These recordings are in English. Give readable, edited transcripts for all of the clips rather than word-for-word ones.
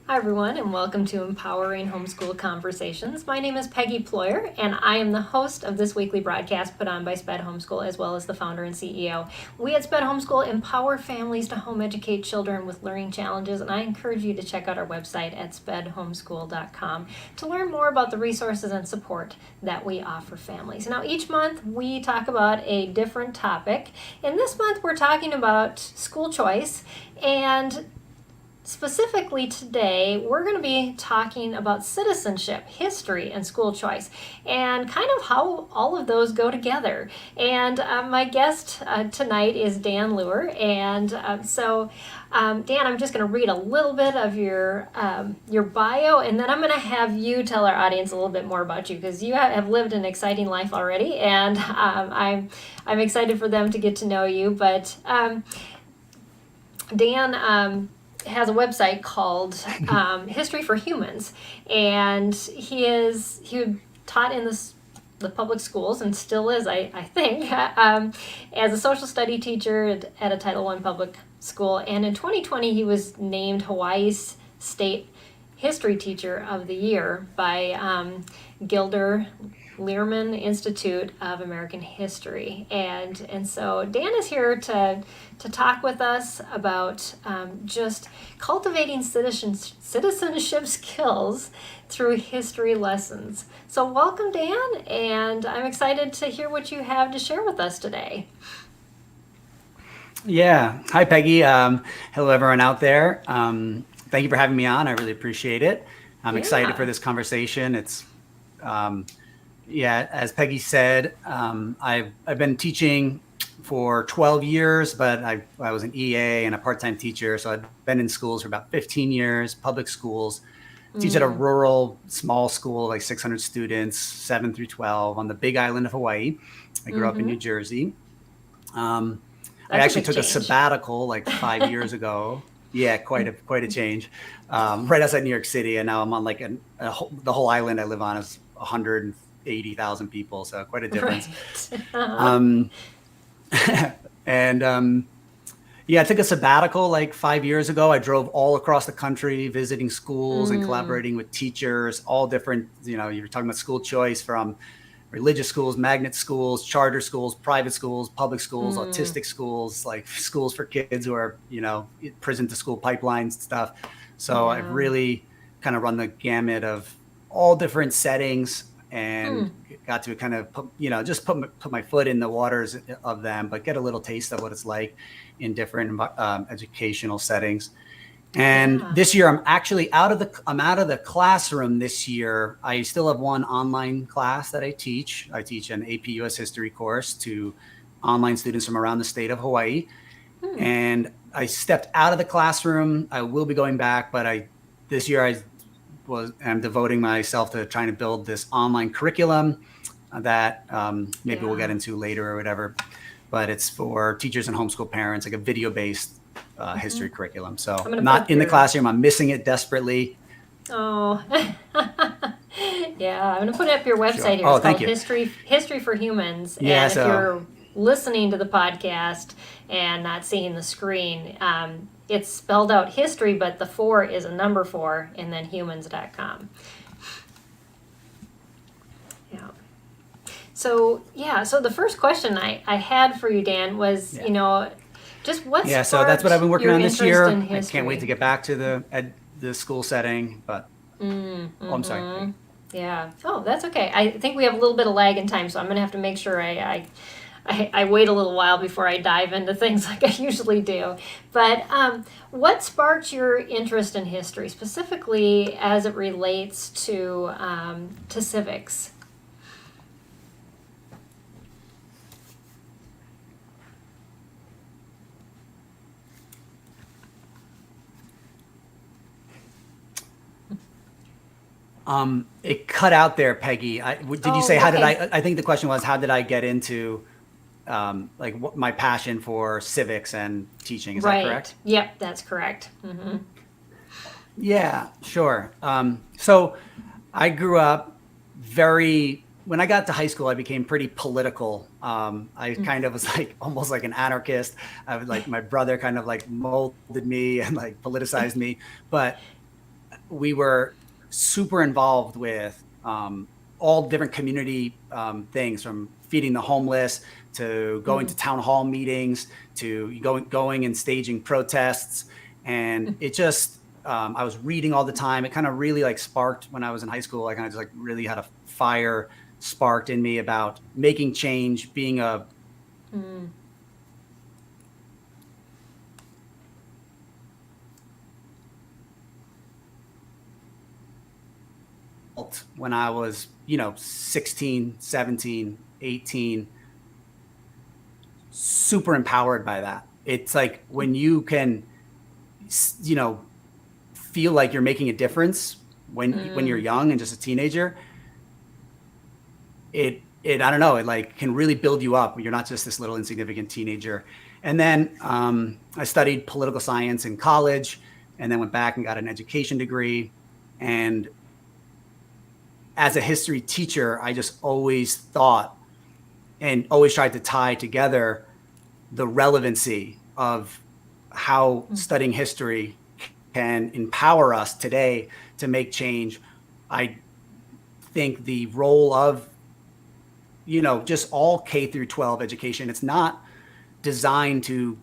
Hi, everyone, and welcome to Empowering Homeschool Conversations. My name is Peggy Ployer, and I am the host of this weekly broadcast put on by SPED Homeschool, as well as the founder and CEO. We at SPED Homeschool empower families to home educate children with learning challenges, and I encourage you to check out our website at spedhomeschool.com to learn more about the resources and support that we offer families. Now, each month we talk about a different topic, and this month we're talking about school choice, and specifically today, we're going to be talking about citizenship, history, and school choice, and kind of how all of those go together. And my guest tonight is Dan Lewer. And Dan, I'm just going to read a little bit of your bio, and then I'm going to have you tell our audience a little bit more about you, because you have lived an exciting life already, and I'm excited for them to get to know you. But Dan has a website called History for Humans, and he taught in the public schools, and still is, I think, as a social study teacher at a Title I public school. And in 2020, he was named Hawaii's State History Teacher of the Year by Gilder Lehrman Institute of American History. And so Dan is here to talk with us about just cultivating citizenship skills through history lessons. So welcome, Dan, and I'm excited to hear what you have to share with us today. Yeah. Hi, Peggy. Hello, everyone out there. Thank you for having me on. I really appreciate it. I'm excited for this conversation. It's as Peggy said, I've been teaching for 12 years, but I was an EA and a part-time teacher. So I've been in schools for about 15 years, public schools. Teach at a rural, small school, like 600 students, 7 through 12 on the Big Island of Hawaii. I grew up in New Jersey. I actually took a sabbatical like 5 years ago. Yeah, quite a change. Right outside New York City, and now I'm on like the whole island I live on is 180,000 people, so quite a difference. Right. I took a sabbatical like 5 years ago. I drove all across the country, visiting schools and collaborating with teachers, all different. You were talking about school choice, from religious schools, magnet schools, charter schools, private schools, public schools, autistic schools, like schools for kids who are, prison to school pipelines and stuff. So I've really kind of run the gamut of all different settings, and got to kind of put my foot in the waters of them, but get a little taste of what it's like in different educational settings. And this year I'm actually out of the classroom this year. I still have one online class that I teach. I teach an AP US history course to online students from around the state of Hawaii. And I stepped out of the classroom. I will be going back, but this year I'm devoting myself to trying to build this online curriculum that maybe we'll get into later or whatever. But it's for teachers and homeschool parents, like a video-based history curriculum. So I'm not in the classroom. I'm missing it desperately. Oh, yeah. I'm going to put up your website here. Oh, it's thank called you. History for Humans. Yeah, and if you're listening to the podcast and not seeing the screen, it's spelled out history, but the 4 is a number 4, and then humans.com. Yeah. So the first question I had for you, Dan, was, just what so that's what I've been working on this year. I can't wait to get back to the school setting, but I'm sorry. Yeah. Oh, that's okay. I think we have a little bit of lag in time, so I'm going to have to make sure I wait a little while before I dive into things like I usually do. But what sparked your interest in history, specifically as it relates to civics? It cut out there, Peggy. Did you say, how did I think the question was, how did I get into what my passion for civics and teaching? Is that correct? Yep, that's correct. Yeah, sure. So I grew up when I got to high school, I became pretty political. I kind of was almost like an anarchist. I was my brother kind of molded me and politicized me, but we were super involved with all different community things, from feeding the homeless to going to town hall meetings to going and staging protests. And it just, I was reading all the time. It kind of really like sparked when I was in high school. I kind of just like really had a fire sparked in me about making change, being a when I was, 16, 17, 18, super empowered by that. It's like when you can, feel like you're making a difference when you're young and just a teenager, I don't know, it like can really build you up. You're not just this little insignificant teenager. And then I studied political science in college, and then went back and got an education degree. And as a history teacher, I just always thought and always tried to tie together the relevancy of how studying history can empower us today to make change. I think the role of, just all K through 12 education, it's not designed to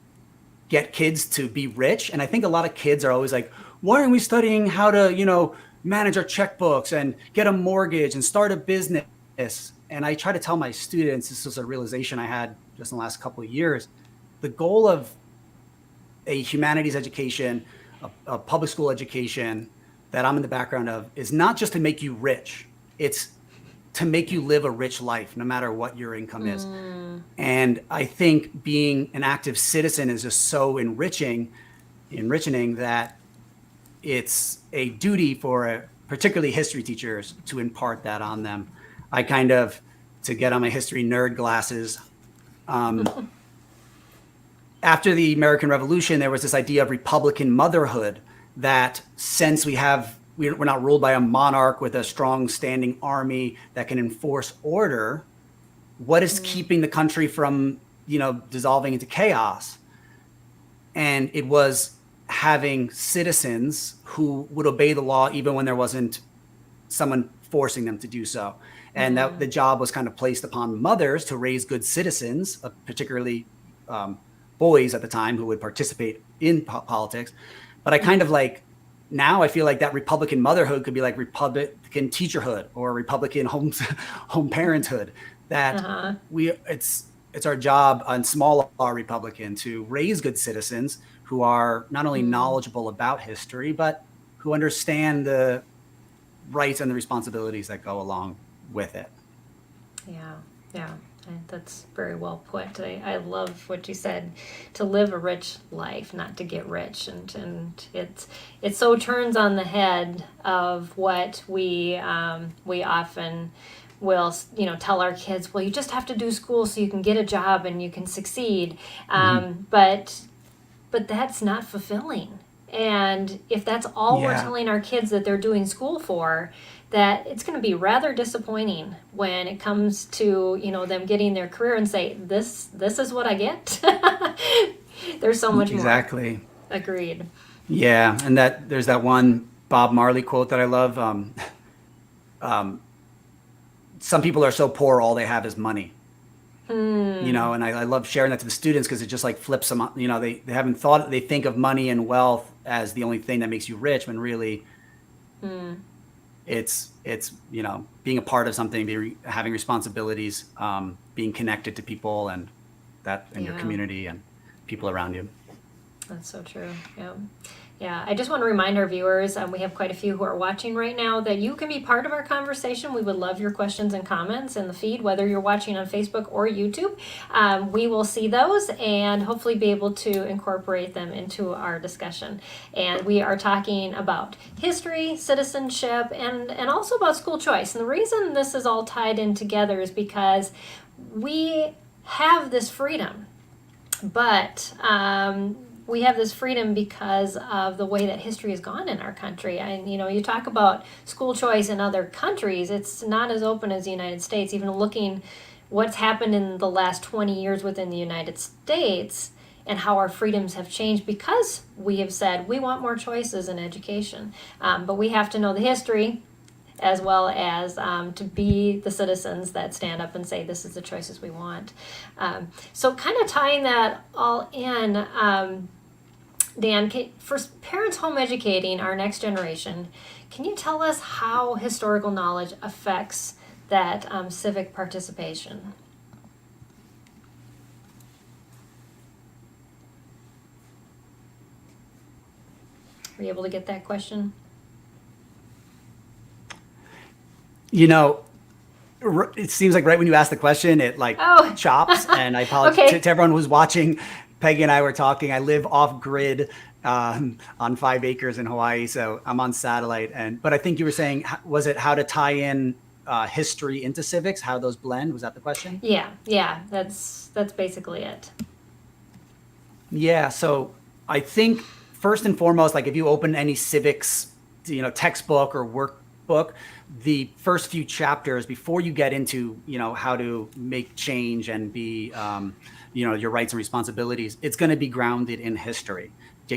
get kids to be rich. And I think a lot of kids are always like, why aren't we studying how to, manage our checkbooks and get a mortgage and start a business? And I try to tell my students, this was a realization I had just in the last couple of years, the goal of a humanities education, a public school education that I'm in the background of, is not just to make you rich. It's to make you live a rich life, no matter what your income is. And I think being an active citizen is just so enriching that it's a duty for particularly history teachers to impart that on them. I kind of, to get on my history nerd glasses, after the American Revolution, there was this idea of Republican motherhood, that since we're not ruled by a monarch with a strong standing army that can enforce order, what is keeping the country from, dissolving into chaos? And it was having citizens who would obey the law even when there wasn't someone forcing them to do so. And that the job was kind of placed upon mothers to raise good citizens, particularly boys at the time who would participate in politics. But I kind of like, now I feel like that Republican motherhood could be like Republican teacherhood or Republican home parenthood. That it's our job on small r Republican to raise good citizens who are not only knowledgeable about history, but who understand the rights and the responsibilities that go along with it. Yeah. That's very well put. I love what you said, to live a rich life, not to get rich. And it so turns on the head of what we often will, tell our kids, well, you just have to do school so you can get a job and you can succeed. But that's not fulfilling. And if that's all we're telling our kids that they're doing school for, that it's going to be rather disappointing when it comes to, them getting their career and say, this is what I get. There's so much more. Exactly. Agreed. Yeah. And there's that one Bob Marley quote that I love. Some people are so poor, all they have is money. And I love sharing that to the students, because it just like flips them up. They haven't thought, they think of money and wealth as the only thing that makes you rich, when really it's being a part of something, having responsibilities, being connected to people and your community and people around you. That's so true. Yeah, I just want to remind our viewers, we have quite a few who are watching right now, that you can be part of our conversation. We would love your questions and comments in the feed, whether you're watching on Facebook or YouTube. We will see those and hopefully be able to incorporate them into our discussion. And we are talking about history, citizenship, and also about school choice. And the reason this is all tied in together is because we have this freedom, but we have this freedom because of the way that history has gone in our country. And, you talk about school choice in other countries, it's not as open as the United States. Even looking what's happened in the last 20 years within the United States, and how our freedoms have changed because we have said we want more choices in education. But we have to know the history as well as to be the citizens that stand up and say this is the choices we want. So kind of tying that all in, Dan, for parents home educating our next generation, can you tell us how historical knowledge affects that civic participation? Were you able to get that question? You know, it seems like right when you ask the question, it like chops. And I apologize to everyone who's watching. Peggy and I were talking. I live off grid on 5 acres in Hawaii, so I'm on satellite. But I think you were saying, was it how to tie in history into civics? How those blend? Was that the question? Yeah, that's basically it. Yeah, so I think first and foremost, like if you open any civics, textbook or workbook, the first few chapters before you get into, how to make change and be, your rights and responsibilities, it's going to be grounded in history,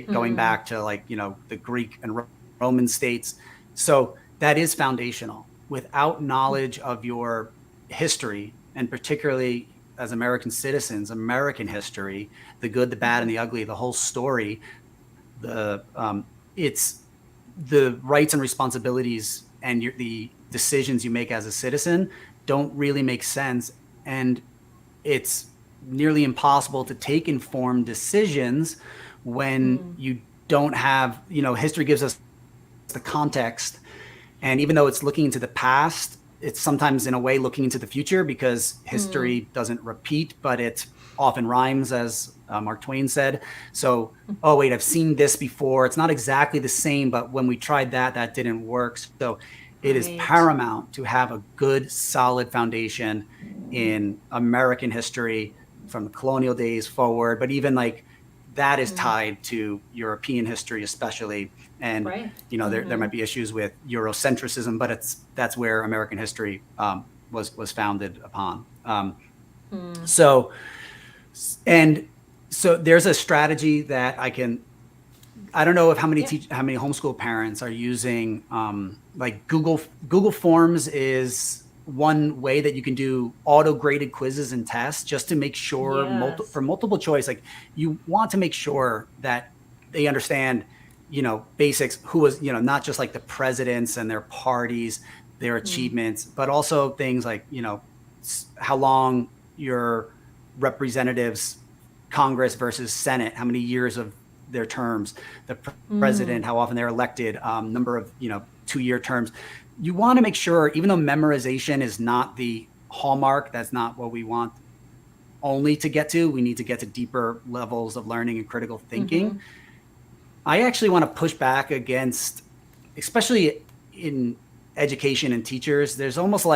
going back to the Greek and Roman states. So that is foundational. Without knowledge of your history, and particularly as American citizens, American history, the good, the bad, and the ugly, the whole story, it's the rights and responsibilities and the decisions you make as a citizen don't really make sense. And it's nearly impossible to take informed decisions when you don't have, history gives us the context. And even though it's looking into the past, it's sometimes in a way looking into the future because history doesn't repeat, but it often rhymes, as Mark Twain said. So, oh, wait, I've seen this before. It's not exactly the same, but when we tried that didn't work. So it is paramount to have a good, solid foundation in American history from the colonial days forward, but even that is tied to European history, especially. And, there might be issues with Eurocentrism, but that's where American history was founded upon. So there's a strategy that I don't know if how many homeschool parents are using, Google Forms is one way that you can do auto-graded quizzes and tests just to make sure for multiple choice, you want to make sure that they understand, basics, who was, not just the presidents and their parties, their achievements, but also things like, how long your representatives, Congress versus Senate, how many years of their terms, the president, how often they're elected, number of, 2-year terms. You want to make sure, even though memorization is not the hallmark, that's not what we want only to get to. We need to get to deeper levels of learning and critical thinking. I actually want to push back against, especially in education and teachers, there's almost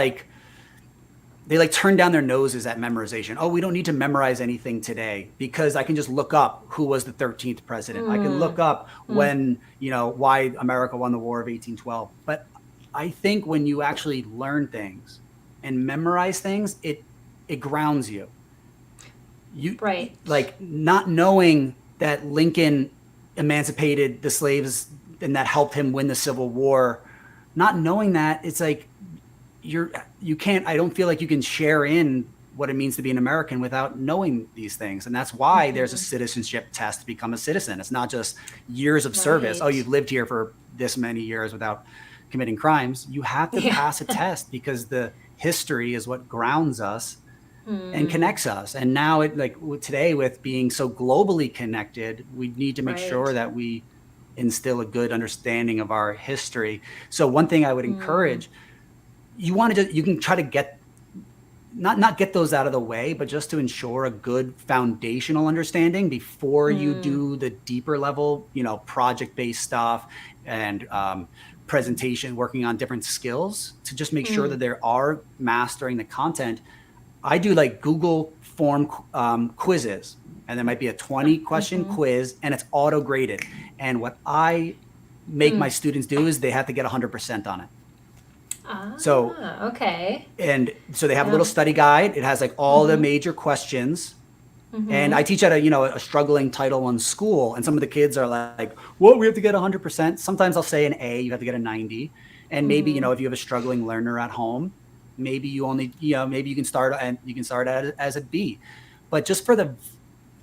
they turn down their noses at memorization. Oh, we don't need to memorize anything today because I can just look up who was the 13th president. I can look up when, why America won the War of 1812. But I think when you actually learn things and memorize things, it grounds you. Not knowing that Lincoln emancipated the slaves and that helped him win the Civil War, not knowing that, it's you can't, I don't feel like you can share in what it means to be an American without knowing these things. And that's why there's a citizenship test to become a citizen. It's not just years of service. Oh, you've lived here for this many years without committing crimes. You have to pass a test because the history is what grounds us and connects us. And now today, with being so globally connected, we need to make sure that we instill a good understanding of our history. So one thing I would encourage, you can try to get, not get those out of the way, but just to ensure a good foundational understanding before you do the deeper level, project-based stuff and presentation, working on different skills, to just make sure that they are mastering the content. I do Google form quizzes, and there might be a 20-question quiz, and it's auto-graded. And what I make my students do is they have to get 100% on it. Okay. And so they have a little study guide. It has all the major questions, And I teach at a struggling Title I school, and some of the kids are like, "Well, we have to get 100%." Sometimes I'll say an A, you have to get a 90, and maybe if you have a struggling learner at home, maybe you only maybe you can start as a B, but just for the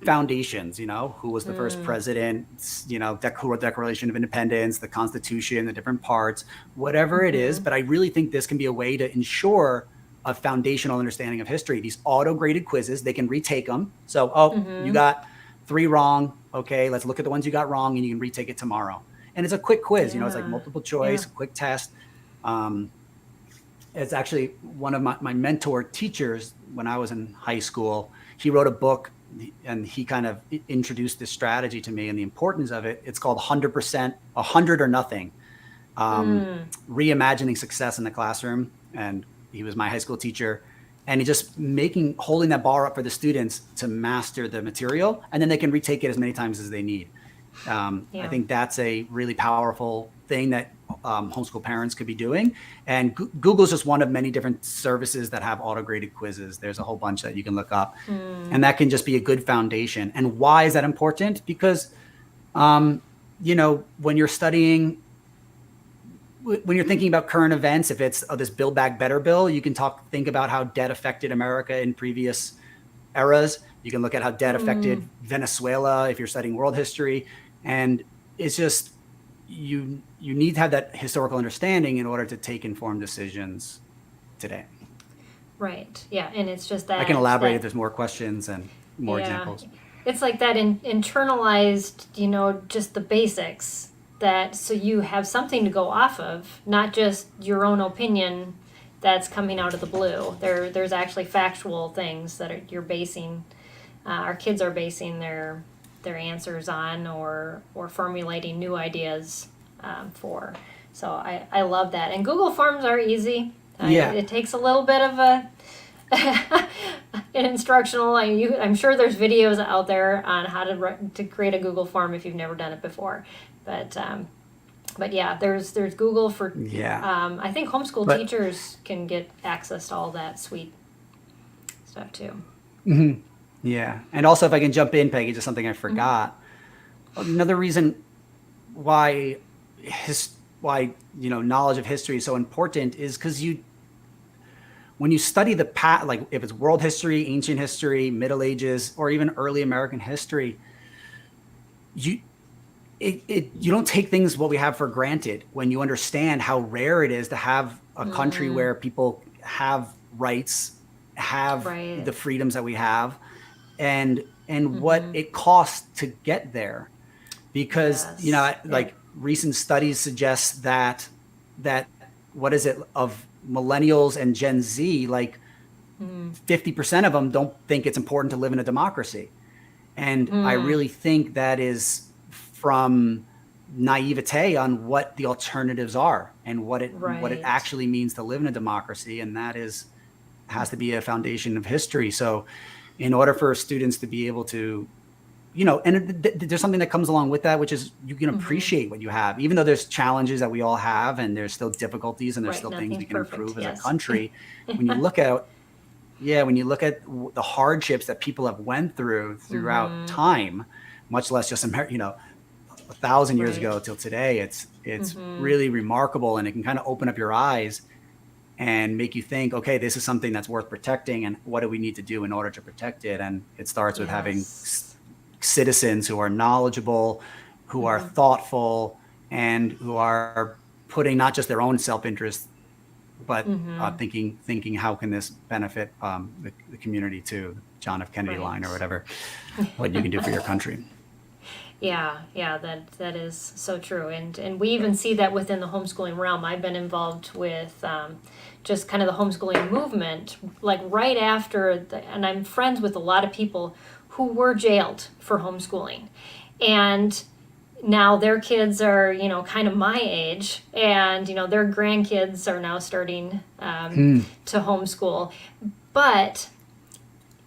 foundations, who was the first president, who wrote the Declaration of Independence, the Constitution, the different parts, whatever it is. But I really think this can be a way to ensure a foundational understanding of history. These auto-graded quizzes, they can retake them. So, you got 3 wrong. Okay, let's look at the ones you got wrong, and you can retake it tomorrow. And it's a quick quiz, it's like multiple choice, quick test. It's actually one of my mentor teachers when I was in high school. He wrote a book, and he kind of introduced this strategy to me and the importance of it. It's called 100%, 100 or Nothing, Reimagining Success in the Classroom. And he was my high school teacher, and he just holding that bar up for the students to master the material, and then they can retake it as many times as they need. I think that's a really powerful thing that homeschool parents could be doing. And Google's just one of many different services that have auto-graded quizzes. There's a whole bunch that you can look up, and that can just be a good foundation. And why is that important? Because, when you're studying, when you're thinking about current events, if it's this Build Back Better bill, you can think about how debt affected America in previous eras. You can look at how debt affected Venezuela if you're studying world history. And it's just, you need to have that historical understanding in order to take informed decisions today. Right. Yeah. And it's just that I can elaborate if there's more questions and more examples. It's like that internalized, just the basics, that so you have something to go off of, not just your own opinion that's coming out of the blue. There's actually factual things that you're basing, our kids are basing their answers on, or formulating new ideas for. So I love that. And Google Forms are easy. It takes a little bit of an instructional. I'm sure there's videos out there on how to create a Google form if you've never done it before. But yeah, there's Google for. I think homeschool teachers can get access to all that sweet stuff too. Mm-hmm. Yeah, and also if I can jump in, Peggy, just something I forgot. Another reason why knowledge of history is so important is because when you study the past, like if it's world history, ancient history, Middle Ages, or even early American history, you don't take what we have for granted when you understand how rare it is to have a country where people have rights, have the freedoms that we have, and what it costs to get there. Because recent studies suggest that what is it, of millennials and Gen Z, 50% of them don't think it's important to live in a democracy. And I really think that is from naivete on what the alternatives are and what it actually means to live in a democracy. And that has to be a foundation of history. So in order for students to be able to, and there's something that comes along with that, which is you can appreciate what you have, even though there's challenges that we all have, and there's still difficulties, and there's still things we can improve as a country. When you look at the hardships that people have went throughout time, much less just 1,000 years ago till today, it's really remarkable, and it can kind of open up your eyes and make you think, okay, this is something that's worth protecting, and what do we need to do in order to protect it? And it starts with having citizens who are knowledgeable, who are thoughtful, and who are putting not just their own self-interest, but thinking how can this benefit the community too, John F. Kennedy line or whatever, what you can do for your country. Yeah, that is so true. And we even see that within the homeschooling realm. I've been involved with just kind of the homeschooling movement, like right after, and I'm friends with a lot of people who were jailed for homeschooling. And now their kids are, kind of my age, and, their grandkids are now starting to homeschool. But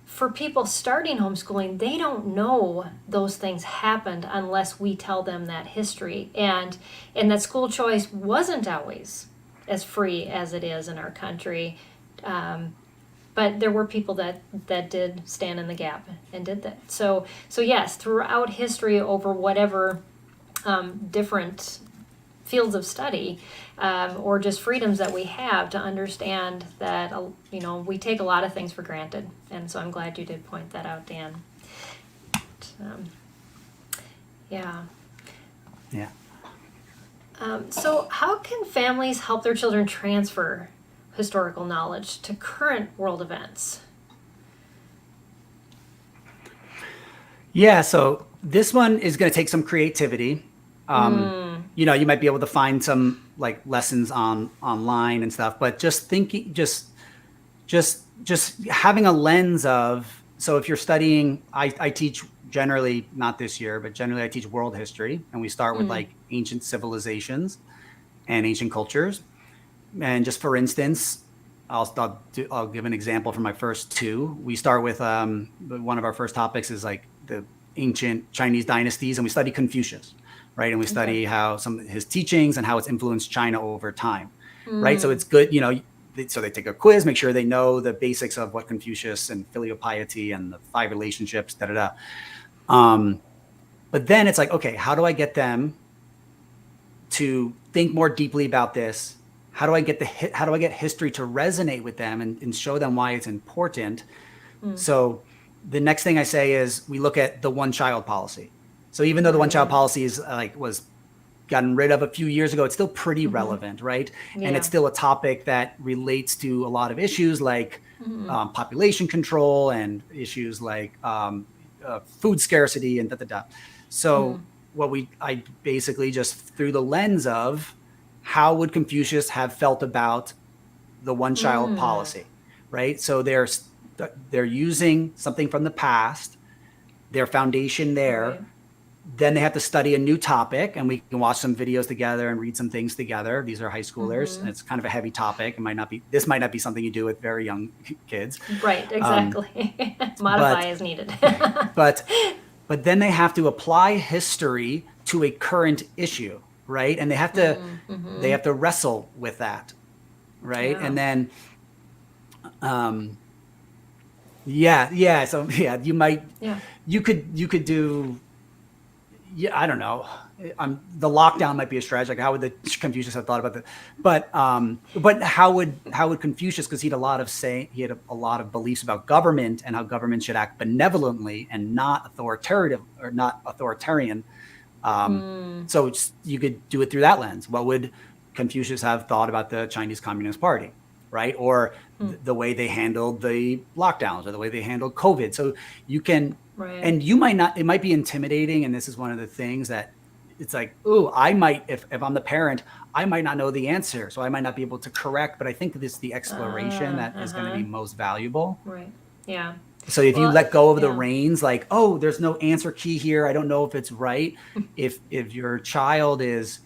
for people starting homeschooling, they don't know those things happened unless we tell them that history, and that school choice wasn't always as free as it is in our country. But but there were people that did stand in the gap and did that. So yes, throughout history, over whatever different fields of study, or just freedoms that we have, to understand that we take a lot of things for granted, and so I'm glad you did point that out, Dan. Yeah. Yeah. So how can families help their children transfer historical knowledge to current world events? Yeah, so this one is going to take some creativity. You might be able to find some like lessons online and stuff, but just thinking, just having a lens of, so if you're studying, I teach generally, not this year, but generally I teach world history, and we start with like ancient civilizations and ancient cultures. And just for instance, I'll give an example from my first two. We start with one of our first topics is like the ancient Chinese dynasties, and we study Confucius, right? And we study how some of his teachings and how it's influenced China over time, right? So it's good, so they take a quiz, make sure they know the basics of what Confucius and filial piety and the 5 relationships, But then it's like, okay, how do I get them to think more deeply about this? How do I get history to resonate with them and show them why it's important? So the next thing I say is we look at the one-child policy. So even though the one-child policy is was gotten rid of a few years ago, it's still pretty relevant, right? Yeah. And it's still a topic that relates to a lot of issues like population control and issues like food scarcity and So I basically just through the lens of how would Confucius have felt about the one-child policy, right? So they're using something from the past, their foundation there. Right. Then they have to study a new topic, and we can watch some videos together and read some things together. These are high schoolers, and it's kind of a heavy topic. This might not be something you do with very young kids. Right, exactly. Modify as needed. but then they have to apply history to a current issue, right? And they have to wrestle with that, right? Yeah. And then so you could do, I don't know. The lockdown might be a strategy. Like, how would the Confucius have thought about that? But how would Confucius, because he had a lot of beliefs about government and how government should act benevolently and not authoritative or not authoritarian. So you could do it through that lens. What would Confucius have thought about the Chinese Communist Party, right? Or the way they handled the lockdowns or the way they handled COVID. So you can, and you might not, it might be intimidating. And this is one of the things that it's like, ooh, I might, if I'm the parent, I might not know the answer. So I might not be able to correct, but I think this is the exploration that is going to be most valuable. Right. Yeah. So if you let go of the reins, like, oh, there's no answer key here, I don't know if it's right. If your child is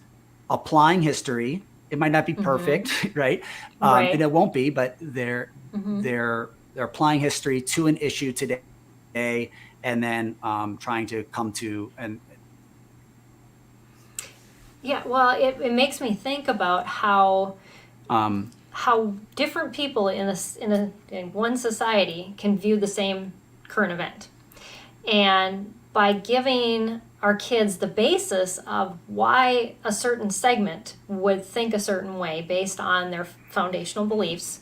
applying history, it might not be perfect, right? And it won't be, but they're applying history to an issue today, and then trying to come to an. Yeah, well, it makes me think about how different people in one society can view the same current event, and by giving our kids the basis of why a certain segment would think a certain way based on their foundational beliefs,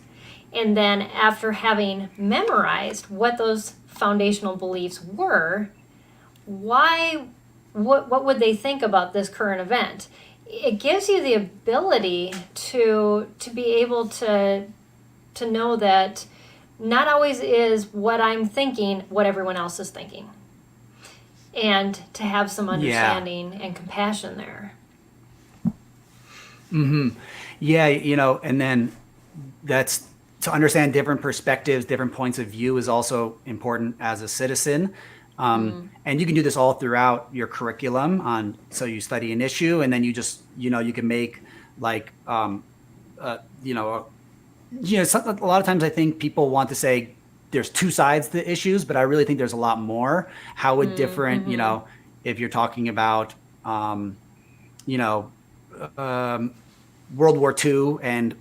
and then after having memorized what those foundational beliefs were, what would they think about this current event? It gives you the ability to be able to know that not always is what I'm thinking what everyone else is thinking, and to have some understanding and compassion there. Yeah, and then that's to understand different perspectives, different points of view is also important as a citizen. And you can do this all throughout your curriculum so you study an issue, and then you just, you can make like, a lot of times I think people want to say there's two sides to issues, but I really think there's a lot more. How would different, if you're talking about, World War II and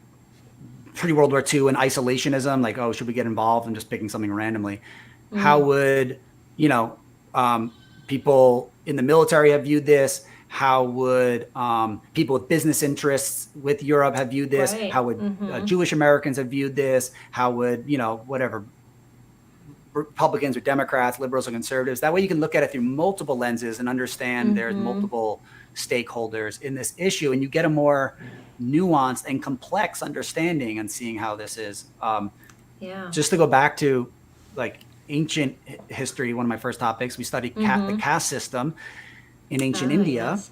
pre-World War II and isolationism, like, oh, should we get involved? I'm just picking something randomly. How Mm. would, you know, people in the military have viewed this? How would people with business interests with Europe have viewed this? Right. How would Jewish Americans have viewed this? How would, whatever, Republicans or Democrats, liberals or conservatives? That way you can look at it through multiple lenses and understand there's multiple stakeholders in this issue, and you get a more nuanced and complex understanding and seeing how this is. Just to go back to like ancient history, one of my first topics, we studied the caste system in ancient India. Yes.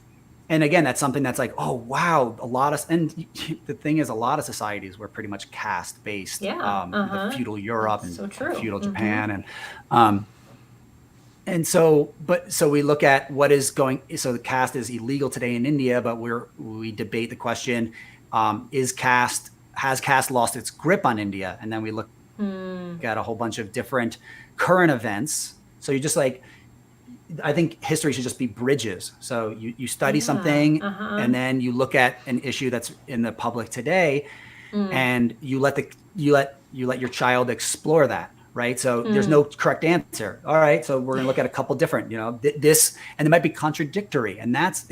And again, that's something that's like, oh, wow, and the thing is, a lot of societies were pretty much caste based. The feudal Europe and feudal Japan. And so we look at what is going, so the caste is illegal today in India, but we debate the question, has caste lost its grip on India? And then we look at a whole bunch of different current events. So you just like, I think history should just be bridges. So you study something and then you look at an issue that's in the public today, and you let your child explore that, right? So there's no correct answer. All right, so we're going to look at a couple different, this, and it might be contradictory, and that's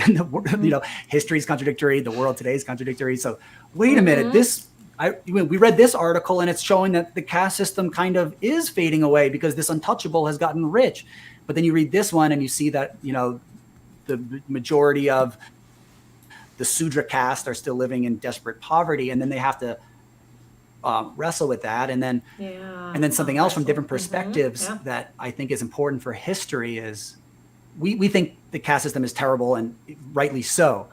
history is contradictory, the world today is contradictory. So wait a minute, we read this article and it's showing that the caste system kind of is fading away because this untouchable has gotten rich. But then you read this one and you see that, the majority of the Sudra caste are still living in desperate poverty. And then they have to wrestle with that. And then something else from different perspectives that I think is important for history is we think the caste system is terrible, and rightly so.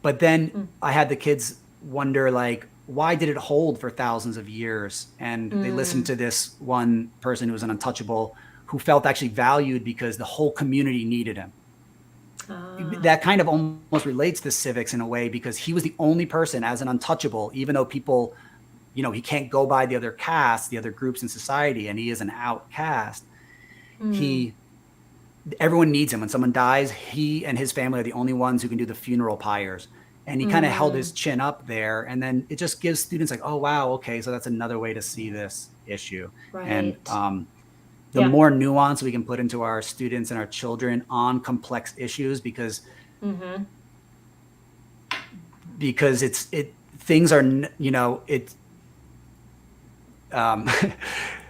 But then I had the kids wonder, like, why did it hold for thousands of years? And they listened to this one person who was an untouchable, who felt actually valued because the whole community needed him. That kind of almost relates to civics in a way, because he was the only person as an untouchable, even though people, he can't go by the other castes, the other groups in society, and he is an outcast. Everyone needs him. When someone dies, he and his family are the only ones who can do the funeral pyres. And he kind of held his chin up there. And then it just gives students like, oh, wow, okay, so that's another way to see this issue. Right. And the more nuance we can put into our students and our children on complex issues, because things are,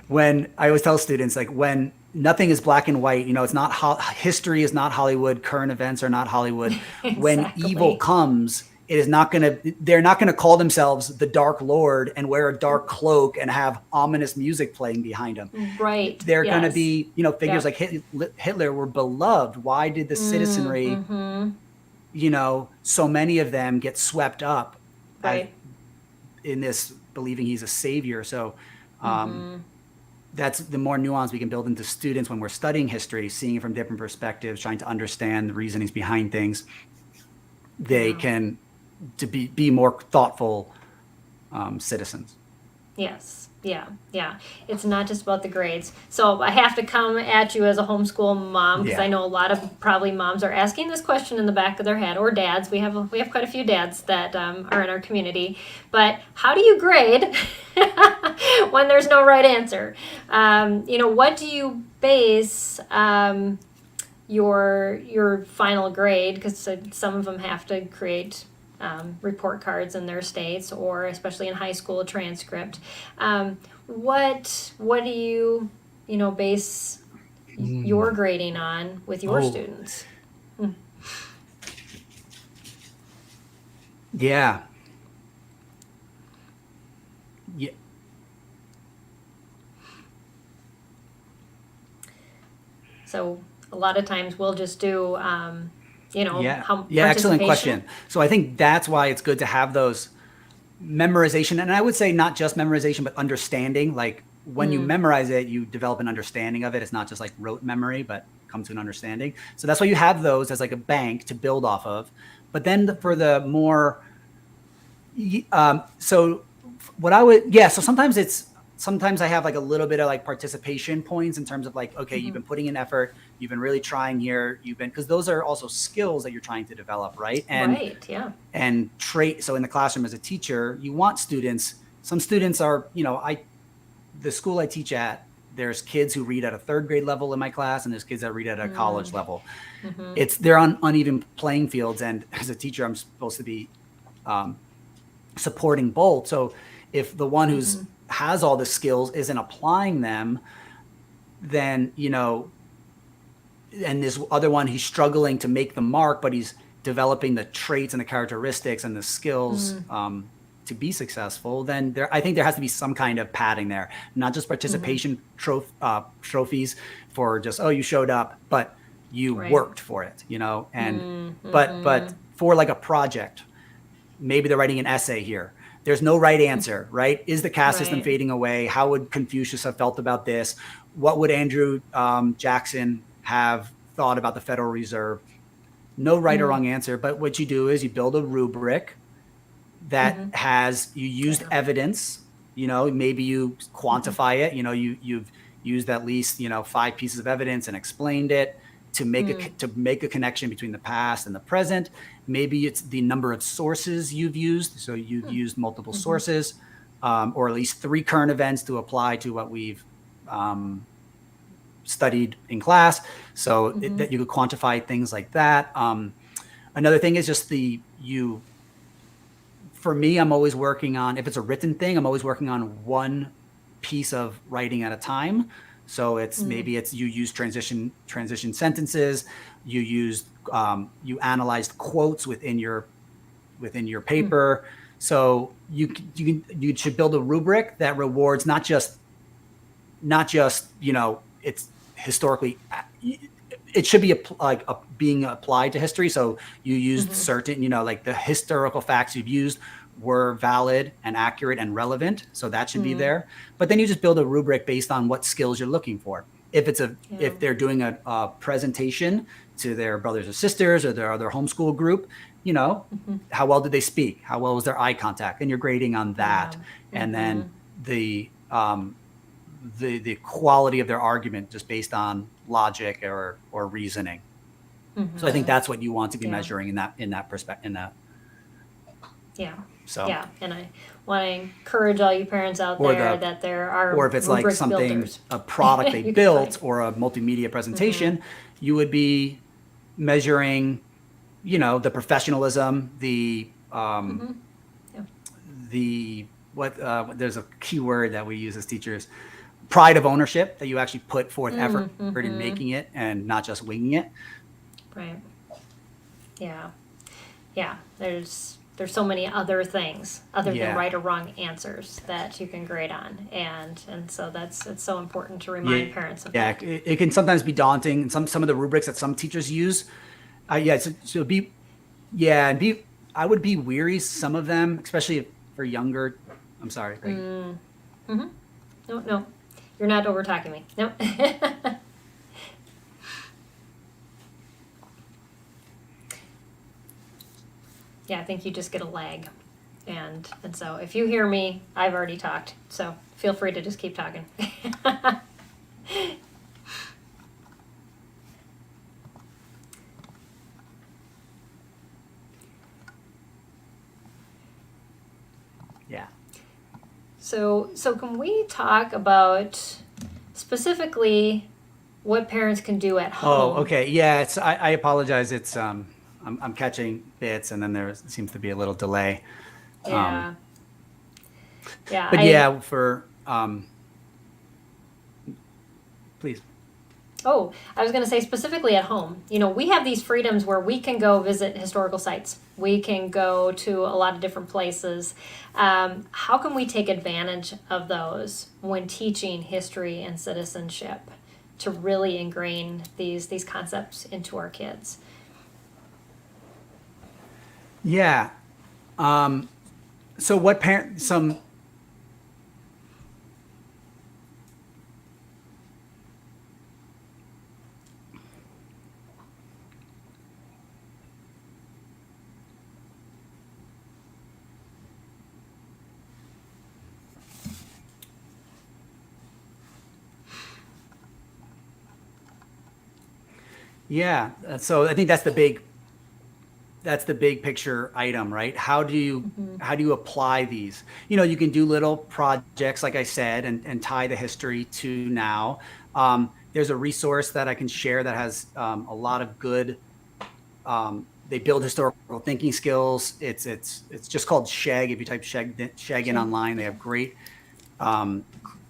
when I always tell students, like, when nothing is black and white, it's not, history is not Hollywood, current events are not Hollywood. Exactly. When evil comes, they're not going to call themselves the Dark Lord and wear a dark cloak and have ominous music playing behind them. Right. They're going to be, figures like Hitler were beloved. Why did the citizenry, so many of them get swept up in this believing he's a savior? So that's the more nuance we can build into students when we're studying history, seeing it from different perspectives, trying to understand the reasonings behind things. They can be more thoughtful citizens. Yes. Yeah. It's not just about the grades. So I have to come at you as a homeschool mom, because I know a lot of probably moms are asking this question in the back of their head, or dads. We have quite a few dads that are in our community. But how do you grade when there's no right answer? What do you base your final grade? Because some of them have to create report cards in their states, or especially in high school, transcript. What do you base your grading on with your students? Yeah. So a lot of times we'll just do excellent question. So I think that's why it's good to have those memorization, and I would say not just memorization, but understanding. Like, when you memorize it, you develop an understanding of it. It's not just like rote memory, but come to an understanding. So that's why you have those as like a bank to build off of. But then for the more, so sometimes I have like a little bit of like participation points in terms of like, okay, you've been putting in effort, you've been really trying here, because those are also skills that you're trying to develop, right? And so in the classroom as a teacher, you want students some students are, the school I teach at, there's kids who read at a third grade level in my class, and there's kids that read at a college level. They're on uneven playing fields, and as a teacher, I'm supposed to be supporting both. So if the one who's has all the skills isn't applying them, then, and this other one, he's struggling to make the mark, but he's developing the traits and the characteristics and the skills to be successful, then I think there has to be some kind of padding there, not just participation trophies for just, oh, you showed up, but you worked for it, and but for like a project, maybe they're writing an essay here. There's no right answer, right? Is the caste system fading away? How would Confucius have felt about this? What would Andrew Jackson have thought about the Federal Reserve? No right or wrong answer, but what you do is you build a rubric that you used evidence, maybe you quantify it, you've used at least, 5 pieces of evidence and explained it to make a connection between the past and the present. Maybe it's the number of sources you've used. So you've used multiple sources, or at least 3 current events to apply to what we've studied in class. So that you could quantify things like that. Another thing is just for me, I'm always working on, if it's a written thing, I'm always working on one piece of writing at a time. So maybe you use transition sentences, you analyzed quotes within your paper. So you should build a rubric that rewards not just it's historically, it should be being applied to history. So you used certain, like the historical facts you've used were valid and accurate and relevant. So that should be there. But then you just build a rubric based on what skills you're looking for. If if they're doing a presentation to their brothers or sisters or their other homeschool group, how well did they speak? How well was their eye contact? And you're grading on that. And then the quality of their argument just based on logic or reasoning. So I think that's what you want to be measuring in that perspective. So and I want to encourage all you parents out there that there are, or if it's like something builders. A product they built or a multimedia presentation, you would be measuring, the professionalism, there's a key word that we use as teachers, pride of ownership, that you actually put forth effort in making it and not just winging it. Right. Yeah. There's so many other things other than right or wrong answers that you can grade on, and so it's so important to remind parents of that. It can sometimes be daunting, and some of the rubrics that some teachers use. I would be weary some of them, especially for younger. I'm sorry. No, you're not over talking me. No. Yeah, I think you just get a lag. And so if you hear me, I've already talked. So feel free to just keep talking. Yeah. So can we talk about specifically what parents can do at home? Oh, okay. Yeah, I apologize. It's I'm catching bits, and then there seems to be a little delay. Yeah. Please. Oh, I was going to say specifically at home. We have these freedoms where we can go visit historical sites. We can go to a lot of different places. How can we take advantage of those when teaching history and citizenship to really ingrain these concepts into our kids? Yeah. So what so I think that's the big that's the big picture item, right? How do you apply these? You can do little projects, like I said, and tie the history to now. There's a resource that I can share that has a lot of good. They build historical thinking skills. It's just called SHEG. If you type SHEG in online, they have great.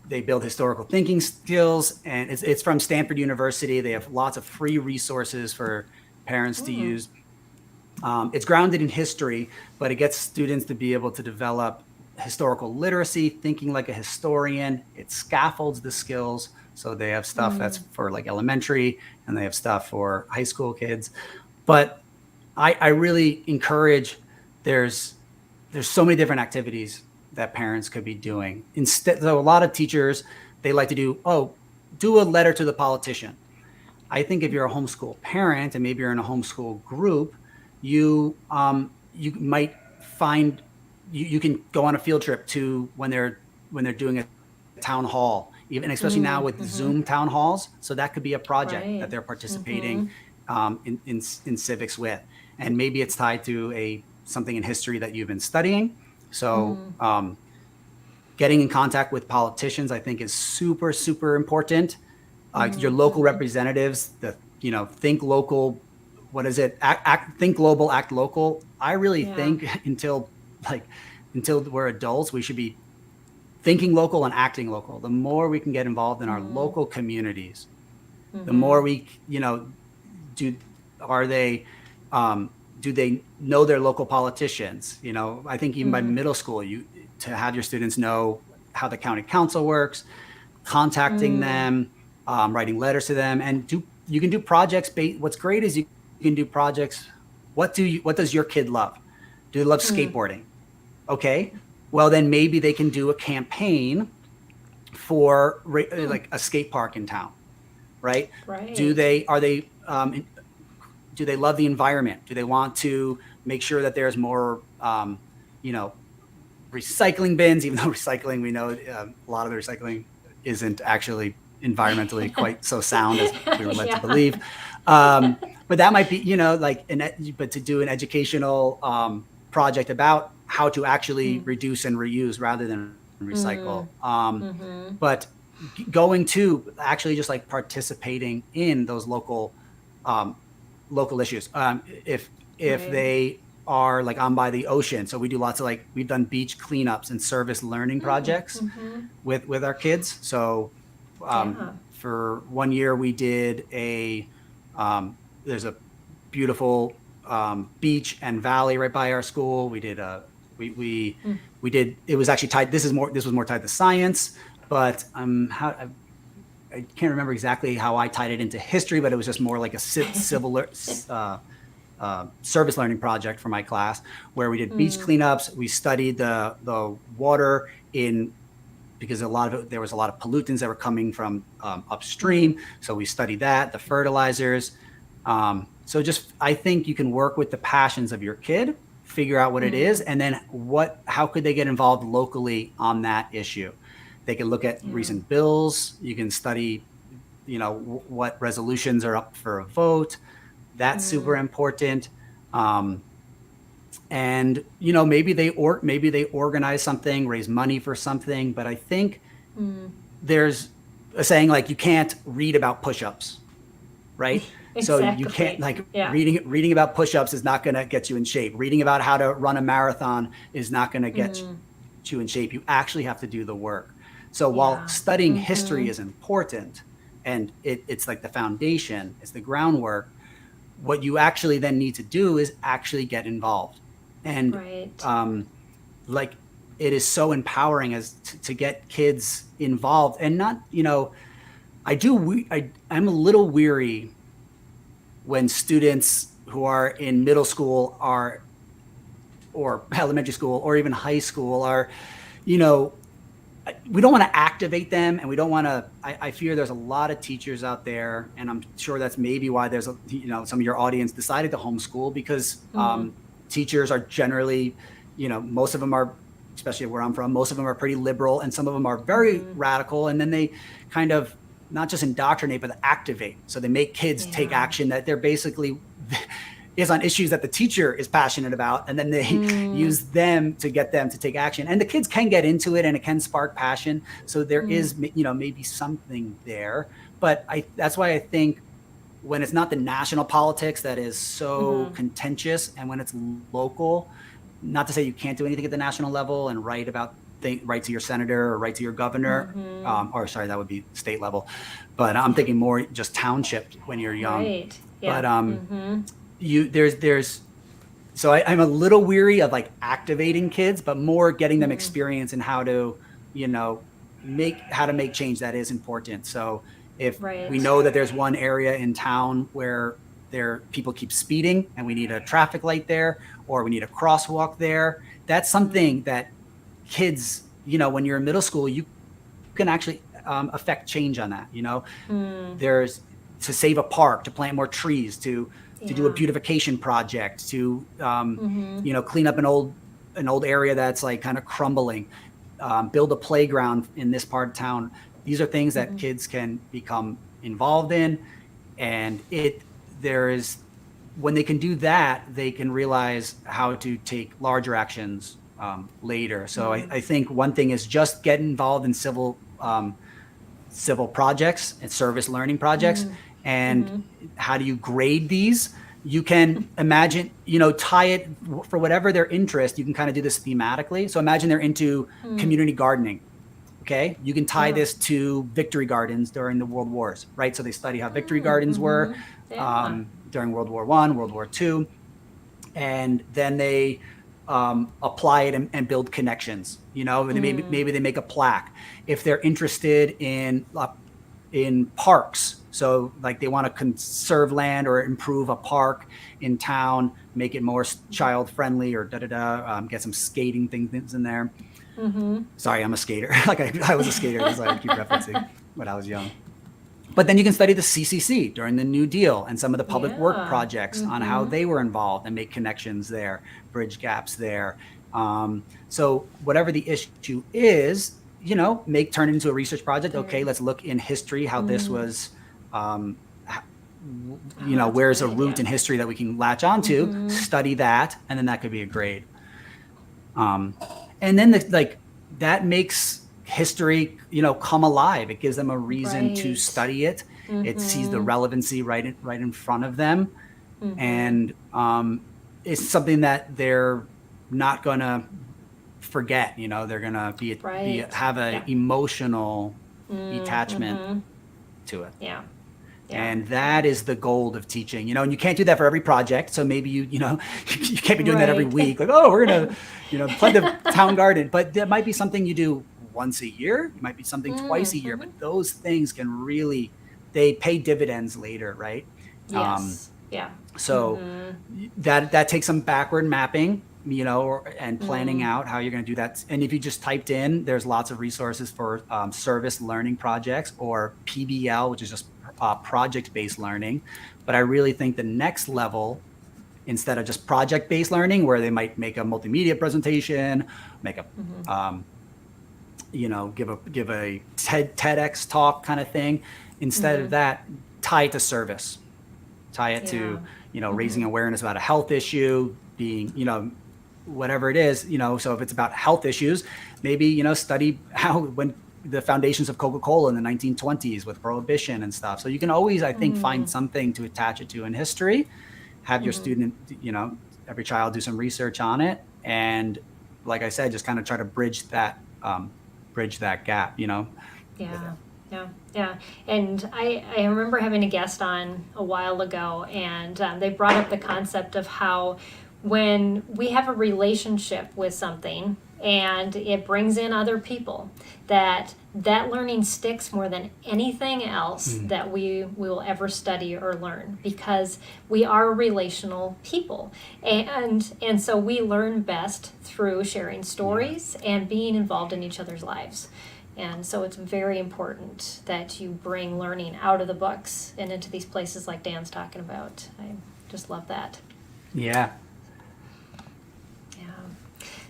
They build historical thinking skills, and it's from Stanford University. They have lots of free resources for parents to use. It's grounded in history, but it gets students to be able to develop historical literacy, thinking like a historian. It scaffolds the skills. So they have stuff that's for like elementary, and they have stuff for high school kids. But I really encourage, there's so many different activities that parents could be doing. Instead, so a lot of teachers, they like to do a letter to the politician. I think if you're a homeschool parent and maybe you're in a homeschool group, you might find you can go on a field trip to when they're doing a town hall, even especially now with Zoom town halls. So that could be a project that they're participating in civics with, and maybe it's tied to something in history that you've been studying. So getting in contact with politicians, I think, is super, super important. Your local representatives, think local. What is it? Think global, act local. I really think until we're adults, we should be thinking local and acting local. The more we can get involved in our local communities, the more we, do they know their local politicians? I think even by middle school, to have your students know how the county council works, contacting them, writing letters to them, and you can do projects. What's great is you can do projects. What does your kid love? Do they love skateboarding? Okay, well then maybe they can do a campaign for like a skate park in town, right? Do they love the environment? Do they want to make sure that there's more, recycling bins? Even though recycling, we know a lot of the recycling isn't actually environmentally quite so sound as we were led to believe. But that might be, but to do an educational project about how to actually reduce and reuse rather than recycle. But going to actually just like participating in those local issues. If they are like on by the ocean, so we do lots of we've done beach cleanups and service learning projects with our kids. So for 1 year we did there's a beautiful beach and valley right by our school. We did we did, it was actually tied, this was more tied to science, but I can't remember exactly how I tied it into history, but it was just more like a civil service learning project for my class, where we did beach cleanups. We studied the water because there was a lot of pollutants that were coming from upstream. So we studied that, the fertilizers. So I think you can work with the passions of your kid, figure out what it is, and then how could they get involved locally on that issue? They can look at recent bills. You can study, what resolutions are up for a vote. That's super important. And maybe they organize something, raise money for something. But I think there's a saying like you can't read about push-ups, right? Exactly. So you can't reading about push-ups is not going to get you in shape. Reading about how to run a marathon is not going to get you in shape. You actually have to do the work. So while studying history is important, and it's like the foundation, it's the groundwork, what you actually then need to do is actually get involved. And it is so empowering to get kids involved, and not, I'm a little weary when students who are in middle school or elementary school or even high school are, we don't want to activate them, and we don't want to, I fear there's a lot of teachers out there, and I'm sure that's maybe why there's some of your audience decided to homeschool, because teachers are generally, most of them are, especially where I'm from, most of them are pretty liberal, and some of them are very radical, and then they kind of not just indoctrinate, but activate. So they make kids take action that they're basically, is on issues that the teacher is passionate about, and then they use them to get them to take action. And the kids can get into it, and it can spark passion. So there is, maybe something there. But that's why I think when it's not the national politics that is so contentious, and when it's local, not to say you can't do anything at the national level and write to your senator or write to your governor, or sorry, that would be state level. But I'm thinking more just township when you're young. Right. Yeah. But so I'm a little weary of like activating kids, but more getting them experience in how to make change that is important. So if we know that there's one area in town where people keep speeding and we need a traffic light there, or we need a crosswalk there, that's something that kids, when you're in middle school, you can actually affect change on that. There's to save a park, to plant more trees, to do a beautification project, to clean up an old area that's like kind of crumbling, build a playground in this part of town. These are things that kids can become involved in, and when they can do that, they can realize how to take larger actions later. So I think one thing is just get involved in civil projects and service learning projects. And how do you grade these? You can imagine, tie it for whatever their interest. You can kind of do this thematically. So imagine they're into community gardening. Okay, you can tie this to victory gardens during the World Wars, right? So they study how victory gardens were during World War I, World War II, and then they apply it and build connections. Maybe they make a plaque. If they're interested in parks, so like they want to conserve land or improve a park in town, make it more child friendly, or get some skating things in there. Sorry, I'm a skater. I was a skater. That's why I keep referencing when I was young. But then you can study the CCC during the New Deal and some of the public work projects on how they were involved and make connections there, bridge gaps there. So whatever the issue is, turn it into a research project. Okay, let's look in history how this was, where's a root in history that we can latch onto, study that, and then that could be a grade. And then that makes history, come alive. It gives them a reason to study it. It sees the relevancy right in front of them. And it's something that they're not going to forget. They're going to have an emotional attachment to it. Yeah. And that is the goal of teaching, and you can't do that for every project. So maybe you can't be doing that every week. Like, oh, we're going to plant the town garden, but that might be something you do once a year. It might be something twice a year, but those things can they pay dividends later. Right. Yes. So that takes some backward mapping, and planning out how you're going to do that. And if you just typed in, there's lots of resources for service learning projects, or PBL, which is just project-based learning. But I really think the next level, instead of just project-based learning, where they might make a multimedia presentation, make a give a TEDx talk kind of thing, instead of that, tie it to service, tie it to raising awareness about a health issue, being whatever it is, so if it's about health issues, maybe study when the foundations of Coca-Cola in the 1920s with prohibition and stuff. So you can always, I think, find something to attach it to in history, have your student, every child do some research on it. And like I said, just kind of try to bridge that gap, Yeah. And I remember having a guest on a while ago, and they brought up the concept of how when we have a relationship with something and it brings in other people, that learning sticks more than anything else that we will ever study or learn, because we are relational people, and so we learn best through sharing stories and being involved in each other's lives. And so it's very important that you bring learning out of the books and into these places like Dan's talking about. I just love that. Yeah.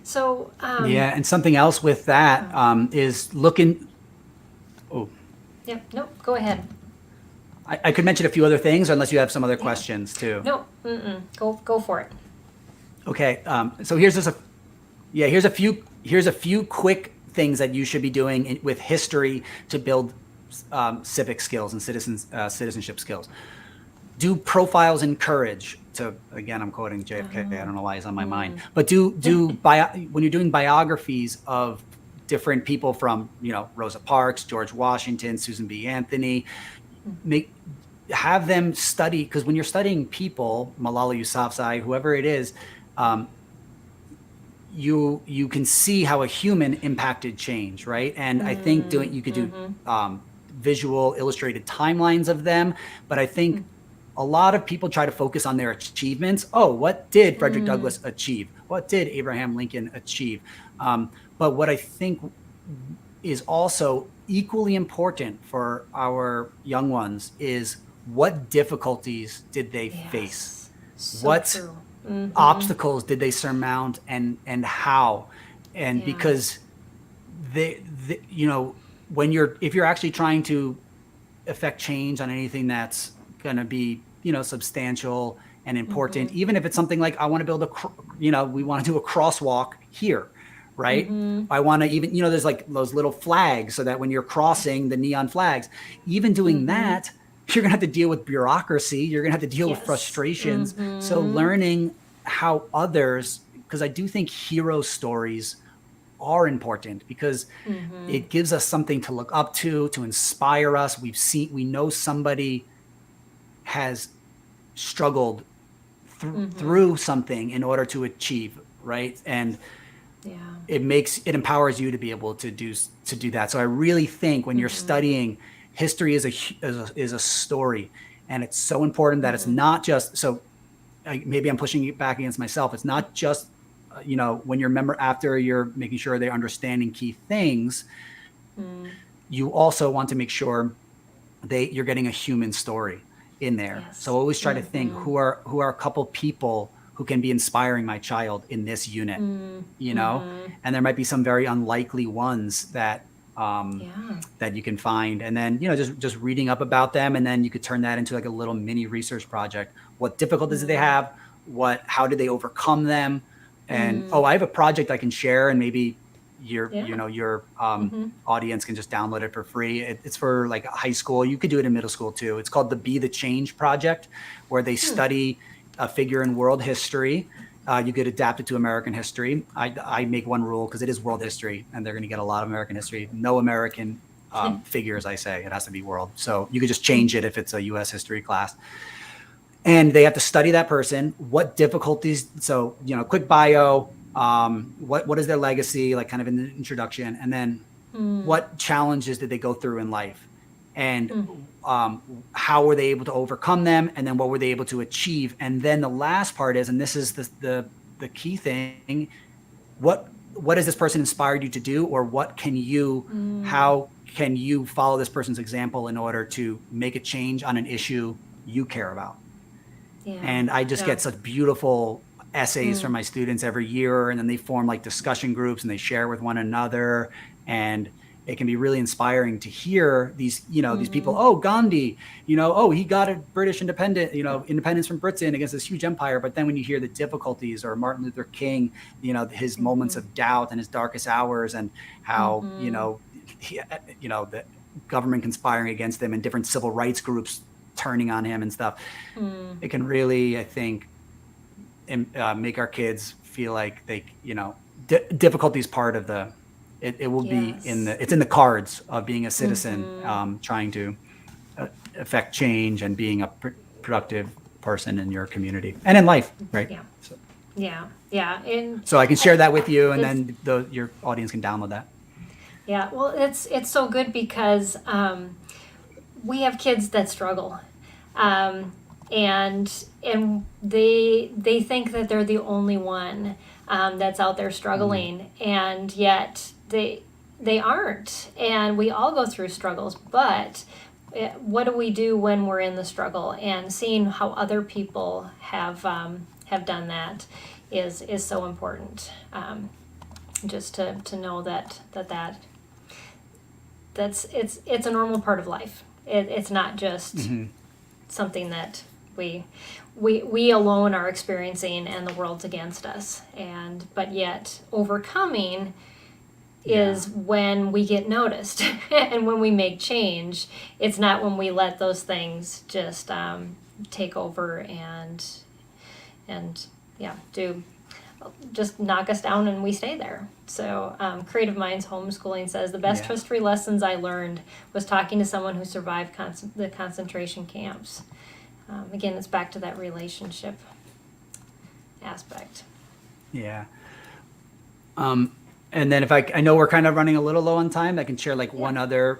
So and something else with that is looking. Oh. Yep. Nope. Go ahead. I could mention a few other things, unless you have some other questions too. No, go for it. Okay, so here's a few quick things that you should be doing with history to build civic skills and citizenship skills. Do profiles in courage. Again, I'm quoting JFK. I don't know why he's on my mind, but when you're doing biographies of different people from, Rosa Parks, George Washington, Susan B. Anthony, have them study, because when you're studying people, Malala Yousafzai, whoever it is, you can see how a human impacted change, right? And I think you could do visual illustrated timelines of them, but I think a lot of people try to focus on their achievements. Oh, what did Frederick Douglass achieve? What did Abraham Lincoln achieve? But what I think is also equally important for our young ones is, what difficulties did they face? So What true. obstacles did they surmount, and how? And because if you're actually trying to affect change on anything that's going to be, substantial and important, even if it's something like, I want to build we want to do a crosswalk here, right? I want to even, there's like those little flags so that when you're crossing, the neon flags, even doing that, you're going to have to deal with bureaucracy. You're going to have to deal with frustrations. So learning how others, because I do think hero stories are important, because it gives us something to look up to inspire us. We know somebody has struggled through something in order to achieve, right? And it empowers you to be able to do that. So I really think when you're studying, history is a story, and it's so important that it's not just, maybe I'm pushing it back against myself. It's not just, when after you're making sure they're understanding key things, you also want to make sure you're getting a human story in there. Yes. So always try to think, who are a couple people who can be inspiring my child in this unit, and there might be some very unlikely ones that you can find, and then just reading up about them, and then you could turn that into like a little mini research project. What difficulties do they have? How did they overcome them? And I have a project I can share, and maybe your audience can just download it for free. It's for like high school. You could do it in middle school too. It's called the Be the Change Project, where they study a figure in world history. You could adapt it to American history. I make one rule, because it is world history, and they're going to get a lot of American history. No American figures, I say. It has to be world. So you could just change it if it's a U.S. history class. And they have to study that person. What difficulties? So, quick bio. What is their legacy, like kind of in the introduction, and then what challenges did they go through in life, and how were they able to overcome them, and then what were they able to achieve? And then the last part is, and this is the key thing, what has this person inspired you to do, or how can you follow this person's example in order to make a change on an issue you care about? And I just get such beautiful essays from my students every year, and then they form like discussion groups, and they share with one another, and it can be really inspiring to hear these people. Oh, Gandhi, he got a British independence from Britain against this huge empire. But then when you hear the difficulties, or Martin Luther King, his moments of doubt and his darkest hours, and how the government conspiring against him, and different civil rights groups turning on him and stuff, it can really, I think, make our kids feel like they, difficulty is part of it will be it's in the cards of being a citizen, trying to affect change and being a productive person in your community and in life, right? And so I can share that with you, and then your audience can download that. Well, it's so good, because we have kids that struggle, and they think that they're the only one that's out there struggling, and yet they aren't. And we all go through struggles, but what do we do when we're in the struggle? And seeing how other people have done that is so important. Just to know that's a normal part of life. It's not just something that we alone are experiencing and the world's against us. But yet overcoming is when we get noticed and when we make change. It's not when we let those things just take over and do just knock us down and we stay there. So Creative Minds Homeschooling says the best history lessons I learned was talking to someone who survived the concentration camps. Again, it's back to that relationship aspect. Yeah. And then if I know we're kind of running a little low on time, I can share like one other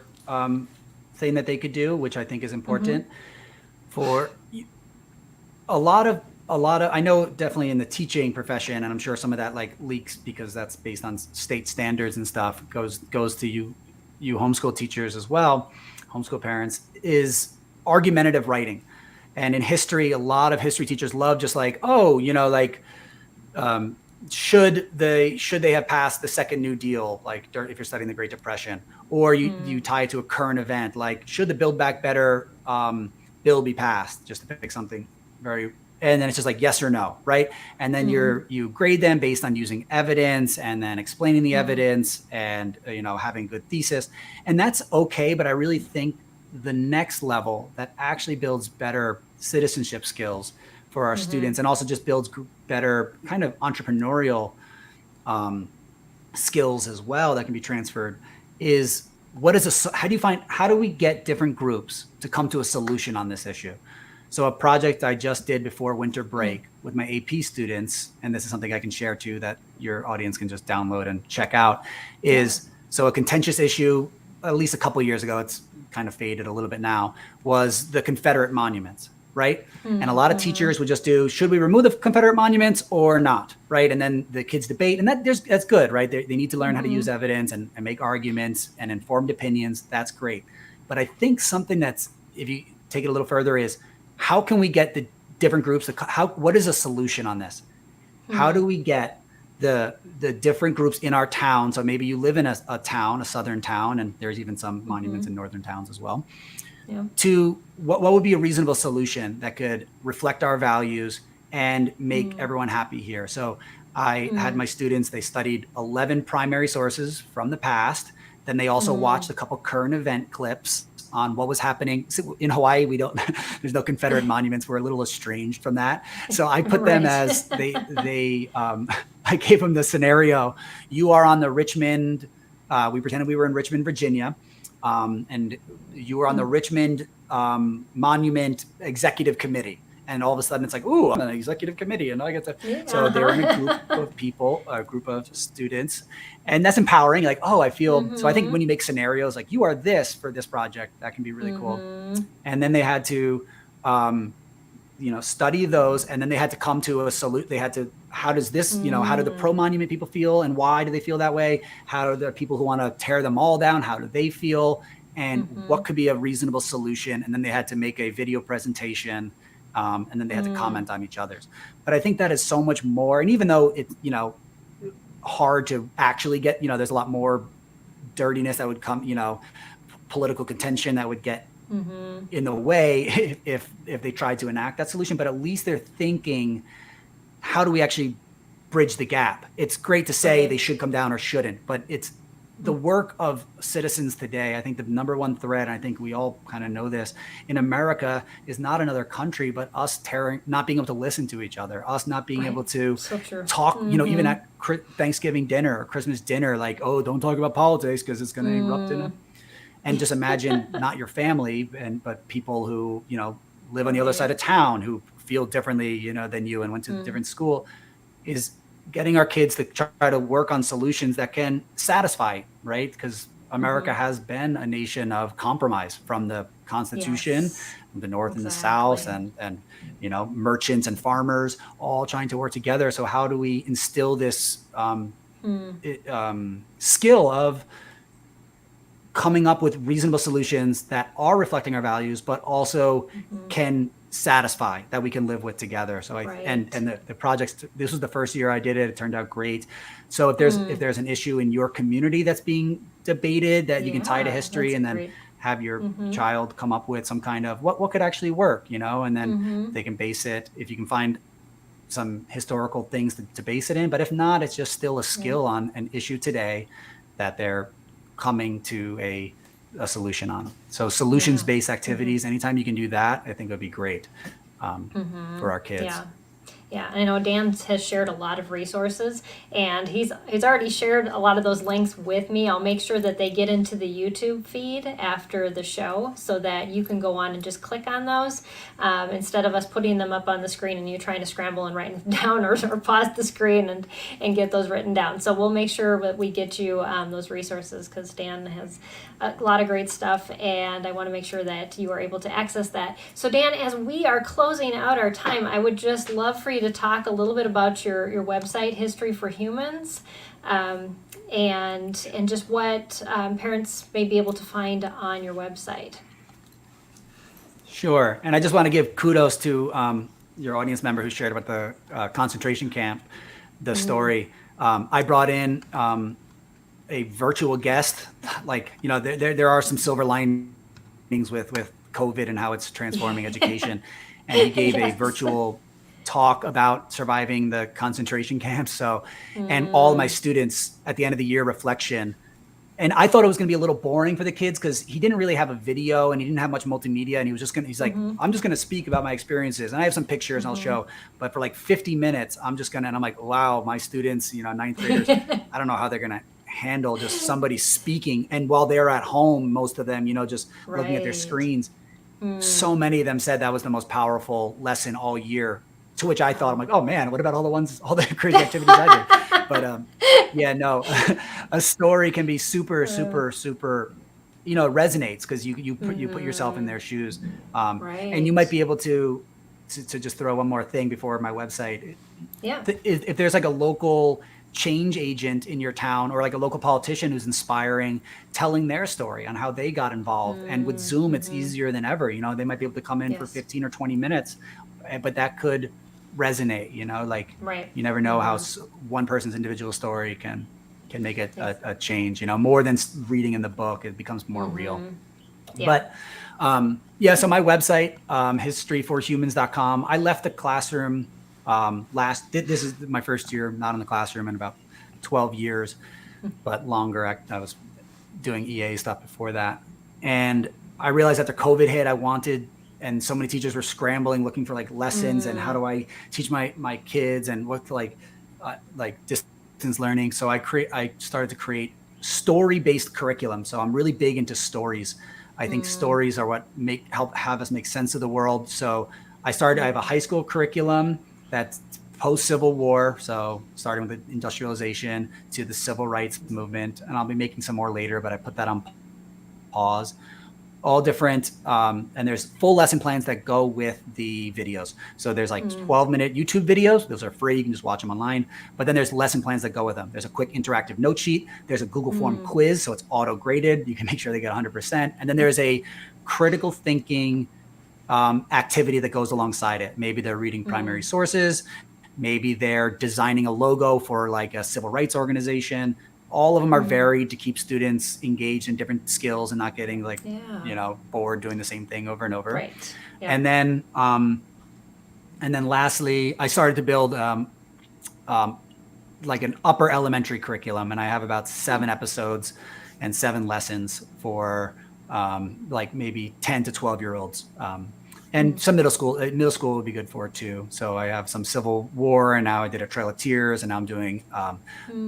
thing that they could do, which I think is important for a lot of, I know definitely in the teaching profession, and I'm sure some of that like leaks because that's based on state standards and stuff, goes to you homeschool teachers as well, homeschool parents, is argumentative writing. And in history, a lot of history teachers love just like, should they have passed the second New Deal, like if you're studying the Great Depression, or you tie it to a current event, like should the Build Back Better bill be passed, just to pick something and then it's just like yes or no, right? And then you grade them based on using evidence and then explaining the evidence and having good thesis, and that's okay. But I really think the next level that actually builds better citizenship skills for our students, and also just builds better kind of entrepreneurial skills as well that can be transferred, is how do we get different groups to come to a solution on this issue? So a project I just did before winter break with my AP students, and this is something I can share too that your audience can just download and check out, is so a contentious issue, at least a couple of years ago, it's kind of faded a little bit now, was the Confederate monuments. Right. And a lot of teachers would just do, should we remove the Confederate monuments or not? Right. And then the kids debate, and that's good. Right. They need to learn how to use evidence and make arguments and informed opinions. That's great. But I think something that's, if you take it a little further, is how can we get the different groups? What is a solution on this? How do we get the different groups in our town? So maybe you live in a town, a southern town, and there's even some monuments in northern towns as well. To what would be a reasonable solution that could reflect our values and make everyone happy here. So I had my students, they studied 11 primary sources from the past. Then they also watched a couple current event clips on what was happening. So in Hawaii, there's no Confederate monuments. We're a little estranged from that. So I put them as I gave them the scenario. You are on the Richmond, we pretended we were in Richmond, Virginia. And you were on the Richmond Monument Executive Committee. And all of a sudden it's like, ooh, I'm on an executive committee and I get to. So they're in a group of people, a group of students. And that's empowering. Like, oh, I feel. So I think when you make scenarios like you are this for this project, that can be really cool. And then they had to, study those. And then they had to come to a solution. They had to, how does this, how do the pro-monument people feel and why do they feel that way? How do the people who want to tear them all down, how do they feel? And what could be a reasonable solution? And then they had to make a video presentation. And then they had to comment on each other's. But I think that is so much more. And even though it's, hard to actually get, there's a lot more dirtiness that would come, political contention that would get in the way if they tried to enact that solution. But at least they're thinking, how do we actually bridge the gap? It's great to say they should come down or shouldn't, but it's the work of citizens today. I think the number one thread, and I think we all kind of know this, in America is not another country, but us not being able to listen to each other, us not being able to talk, even at Thanksgiving dinner or Christmas dinner, like, oh, don't talk about politics because it's going to erupt in and just imagine not your family, but people who, live on the other side of town, who feel differently, than you and went to a different school, is getting our kids to try to work on solutions that can satisfy, right? Because America has been a nation of compromise from the Constitution, from the North and the South, and merchants and farmers all trying to work together. So how do we instill this skill of coming up with reasonable solutions that are reflecting our values, but also can satisfy, that we can live with together. So and the projects, this was the first year I did it. It turned out great. So if there's an issue in your community that's being debated that you can tie to history and then have your child come up with some kind of what could actually work, and then they can base it, if you can find some historical things to base it in. But if not, it's just still a skill on an issue today that they're coming to a solution on. So solutions-based activities, anytime you can do that, I think would be great for our kids. Yeah. Yeah, I know Dan has shared a lot of resources, and he's already shared a lot of those links with me. I'll make sure that they get into the YouTube feed after the show so that you can go on and just click on those instead of us putting them up on the screen and you trying to scramble and write them down or pause the screen and get those written down. So we'll make sure that we get you those resources because Dan has a lot of great stuff, and I want to make sure that you are able to access that. So Dan, as we are closing out our time, I would just love for you to talk a little bit about your website, History for Humans, and just what parents may be able to find on your website. Sure. And I just want to give kudos to your audience member who shared about the concentration camp, the story. I brought in a virtual guest. Like, there are some silver linings with COVID and how it's transforming education. And he gave a virtual talk about surviving the concentration camps. So, and all of my students at the end of the year reflection. And I thought it was going to be a little boring for the kids because he didn't really have a video and he didn't have much multimedia. And he was just he's like, I'm just going to speak about my experiences. And I have some pictures and I'll show, but for like 50 minutes, and I'm like, wow, my students, ninth graders, I don't know how they're going to handle just somebody speaking. And while they're at home, most of them, just looking at their screens, so many of them said that was the most powerful lesson all year. To which I thought, I'm like, oh man, what about all the crazy activities I did? But yeah, no, a story can be super, super, super, it resonates because you put yourself in their shoes. And you might be able to just throw one more thing before my website. Yeah. If there's like a local change agent in your town or like a local politician who's inspiring, telling their story on how they got involved. And with Zoom, it's easier than ever. They might be able to come in for 15 or 20 minutes, but that could resonate, you never know how one person's individual story can make a change, more than reading in the book. It becomes more real. But so my website, historyforhumans.com. I left the classroom this is my first year not in the classroom in about 12 years, but longer. I was doing EA stuff before that. And I realized after COVID hit, and so many teachers were scrambling, looking for like lessons and how do I teach my kids and what like distance learning. So I started to create story-based curriculum. So I'm really big into stories. I think stories are what help have us make sense of the world. So I have a high school curriculum that's post-Civil War. So starting with the industrialization to the civil rights movement, and I'll be making some more later, but I put that on pause. All different, and there's full lesson plans that go with the videos. So there's like 12-minute YouTube videos. Those are free. You can just watch them online. But then there's lesson plans that go with them. There's a quick interactive note sheet. There's a Google form quiz, so it's auto-graded. You can make sure they get 100%. And then there's a critical thinking activity that goes alongside it. Maybe they're reading primary sources. Maybe they're designing a logo for like a civil rights organization. All of them are varied to keep students engaged in different skills and not getting like, bored doing the same thing over and over. Right. Yeah. And then lastly, I started to build like an upper elementary curriculum, and I have about 7 episodes and 7 lessons for like maybe 10 to 12-year-olds. And some middle school would be good for it too. So I have some Civil War, and now I did a Trail of Tears, and now I'm doing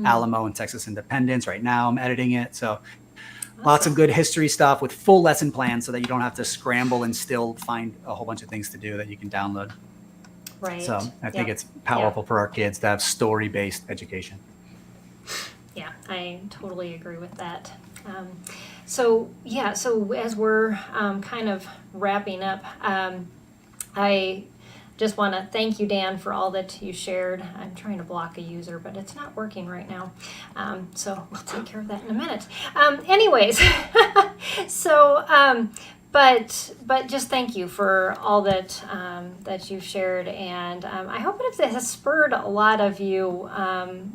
Alamo and Texas Independence. Right now I'm editing it. So lots of good history stuff with full lesson plans so that you don't have to scramble and still find a whole bunch of things to do that you can download. Right. So I think it's powerful for our kids to have story-based education. Yeah, I totally agree with that. So as we're kind of wrapping up, I just want to thank you, Dan, for all that you shared. I'm trying to block a user, but it's not working right now. So we'll take care of that in a minute. Anyways, but just thank you for all that you've shared, and I hope it has spurred a lot of you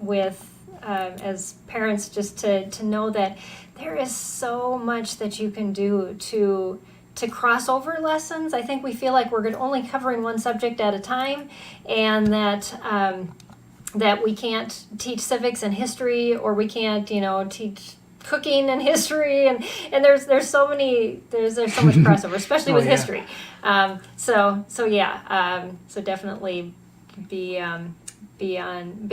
with as parents, just to know that there is so much that you can do to crossover lessons. I think we feel like we're only covering one subject at a time, and that we can't teach civics and history, or we can't, teach cooking and history, and there's so much crossover, especially with history. So definitely be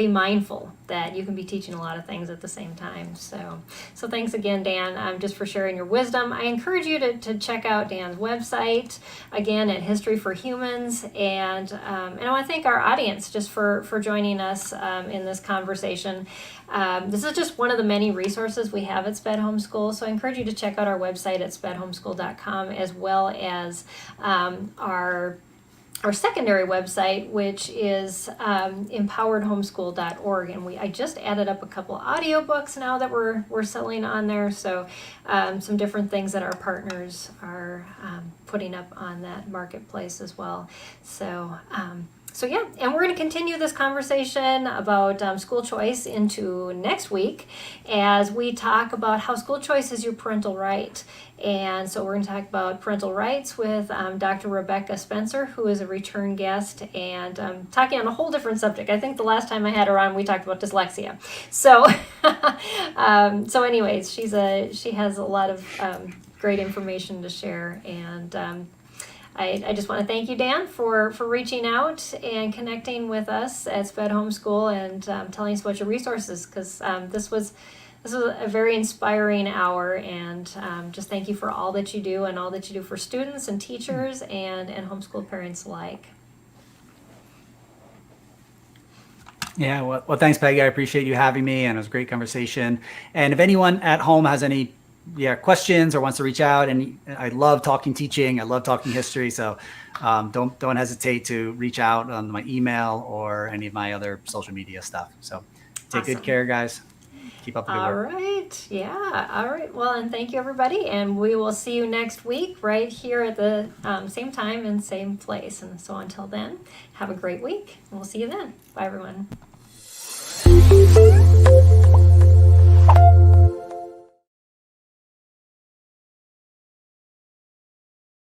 mindful that you can be teaching a lot of things at the same time. So thanks again, Dan, just for sharing your wisdom. I encourage you to check out Dan's website, again, at History for Humans. And I want to thank our audience just for joining us in this conversation. This is just one of the many resources we have at SPED Homeschool. So I encourage you to check out our website at spedhomeschool.com, as well as our secondary website, which is empoweredhomeschool.org, and I just added up a couple audiobooks now that we're selling on there. So some different things that our partners are putting up on that marketplace as well. So yeah, and we're going to continue this conversation about school choice into next week, as we talk about how school choice is your parental right. And so we're going to talk about parental rights with Dr. Rebecca Spencer, who is a return guest, and talking on a whole different subject. I think the last time I had her on, we talked about dyslexia. So, anyways, she has a lot of great information to share, and I just want to thank you, Dan, for reaching out and connecting with us at SPED Homeschool, and telling us about your resources, because this was a very inspiring hour, and just thank you for all that you do, and all that you do for students and teachers and homeschool parents alike. Yeah, well, thanks, Peggy. I appreciate you having me, and it was a great conversation. And if anyone at home has any questions or wants to reach out, and I love talking teaching, I love talking history, so don't hesitate to reach out on my email or any of my other social media stuff. So take good care, guys. Keep up the good work. All right. Yeah. All right. Well, and thank you, everybody, and we will see you next week right here at the same time and same place. And so until then, have a great week, and we'll see you then. Bye, everyone.